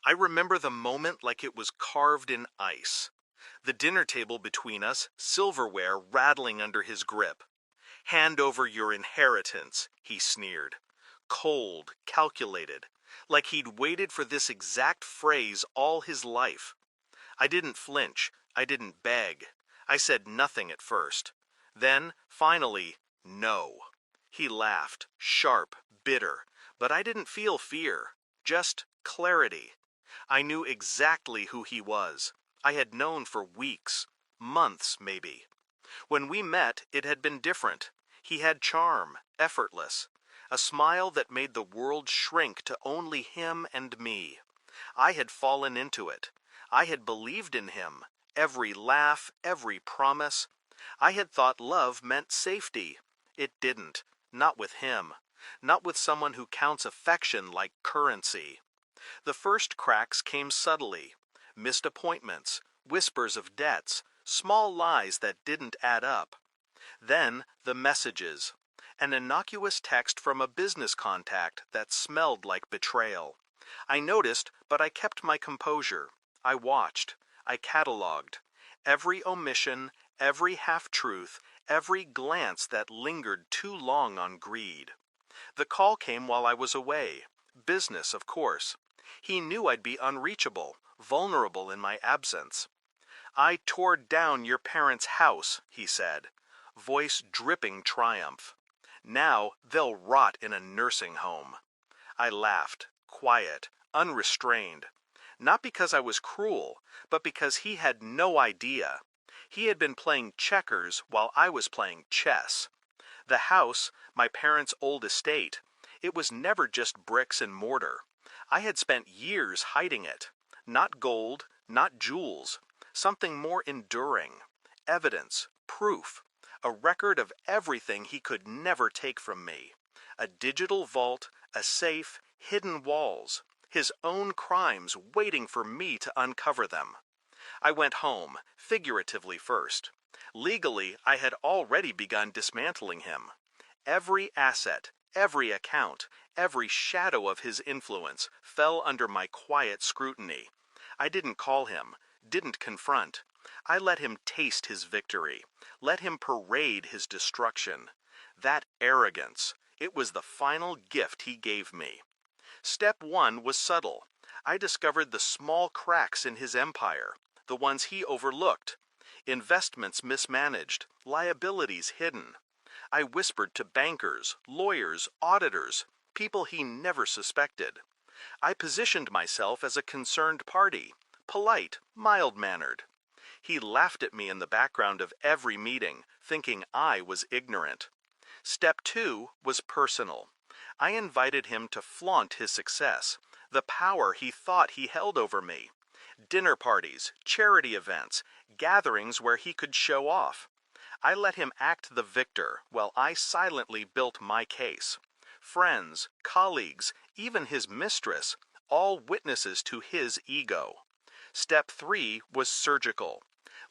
I remember the moment like it was carved in ice. The dinner table between us, silverware rattling under his grip. "Hand over your inheritance," he sneered. Cold, calculated, like he'd waited for this exact phrase all his life. I didn't flinch. I didn't beg. I said nothing at first. Then, finally, no. He laughed, sharp, bitter, but I didn't feel fear, just clarity. I knew exactly who he was. I had known for weeks, months maybe. When we met, it had been different. He had charm, effortless, a smile that made the world shrink to only him and me. I had fallen into it. I had believed in him, every laugh, every promise. I had thought love meant safety. It didn't, not with him, not with someone who counts affection like currency. The first cracks came subtly. Missed appointments, whispers of debts, small lies that didn't add up. Then the messages. An innocuous text from a business contact that smelled like betrayal. I noticed, but I kept my composure. I watched. I catalogued. Every omission, every half-truth, every glance that lingered too long on greed. The call came while I was away. Business, of course. He knew I'd be unreachable, vulnerable in my absence. "I tore down your parents' house," he said, voice dripping triumph. "Now they'll rot in a nursing home." I laughed, quiet, unrestrained. Not because I was cruel, but because he had no idea. He had been playing checkers while I was playing chess. The house, my parents' old estate, it was never just bricks and mortar. I had spent years hiding it. Not gold, not jewels, something more enduring. Evidence, proof, a record of everything he could never take from me. A digital vault, a safe, hidden walls, his own crimes waiting for me to uncover them. I went home, figuratively first. Legally, I had already begun dismantling him. Every asset, every account, every shadow of his influence fell under my quiet scrutiny. I didn't call him, didn't confront. I let him taste his victory, let him parade his destruction. That arrogance, it was the final gift he gave me. Step one was subtle. I discovered the small cracks in his empire, the ones he overlooked. Investments mismanaged, liabilities hidden. I whispered to bankers, lawyers, auditors, people he never suspected. I positioned myself as a concerned party, polite, mild-mannered. He laughed at me in the background of every meeting, thinking I was ignorant. Step two was personal. I invited him to flaunt his success, the power he thought he held over me. Dinner parties, charity events, gatherings where he could show off. I let him act the victor while I silently built my case. Friends, colleagues, even his mistress, all witnesses to his ego. Step three was surgical.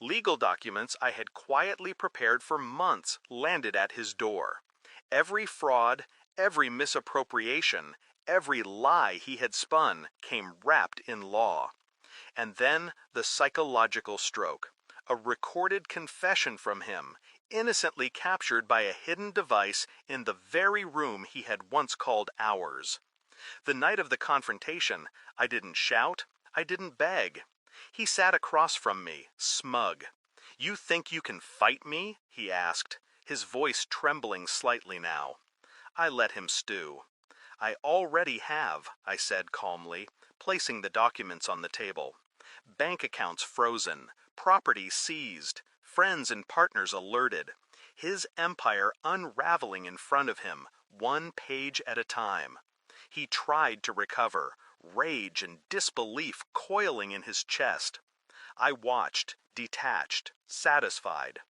Legal documents I had quietly prepared for months landed at his door. Every fraud, every misappropriation, every lie he had spun came wrapped in law. And then the psychological stroke. A recorded confession from him, innocently captured by a hidden device in the very room he had once called ours. The night of the confrontation, I didn't shout, I didn't beg. He sat across from me, smug. "You think you can fight me?" he asked, his voice trembling slightly now. I let him stew. "I already have," I said calmly, placing the documents on the table. Bank accounts frozen, property seized, friends and partners alerted. His empire unraveling in front of him, one page at a time. He tried to recover, rage and disbelief coiling in his chest. I watched, detached, satisfied.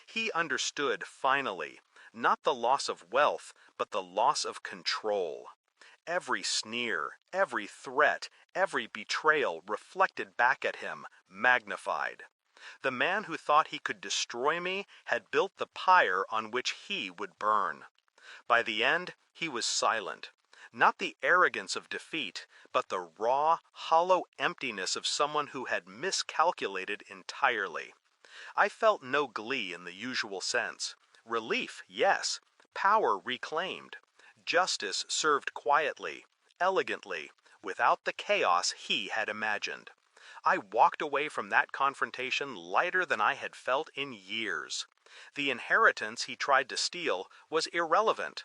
He understood finally, not the loss of wealth, but the loss of control. Every sneer, every threat, every betrayal reflected back at him, magnified. The man who thought he could destroy me had built the pyre on which he would burn. By the end, he was silent. Not the arrogance of defeat, but the raw, hollow emptiness of someone who had miscalculated entirely. I felt no glee in the usual sense. Relief, yes. Power reclaimed. Justice served quietly, elegantly, without the chaos he had imagined. I walked away from that confrontation lighter than I had felt in years. The inheritance he tried to steal was irrelevant.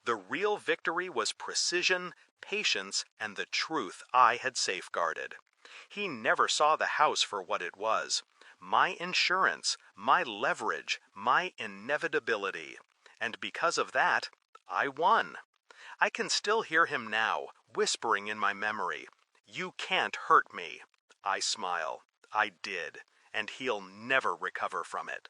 The real victory was precision, patience, and the truth I had safeguarded. He never saw the house for what it was. My insurance, my leverage, my inevitability. And because of that, I won. I can still hear him now, whispering in my memory, "You can't hurt me." I smile. I did, and he'll never recover from it.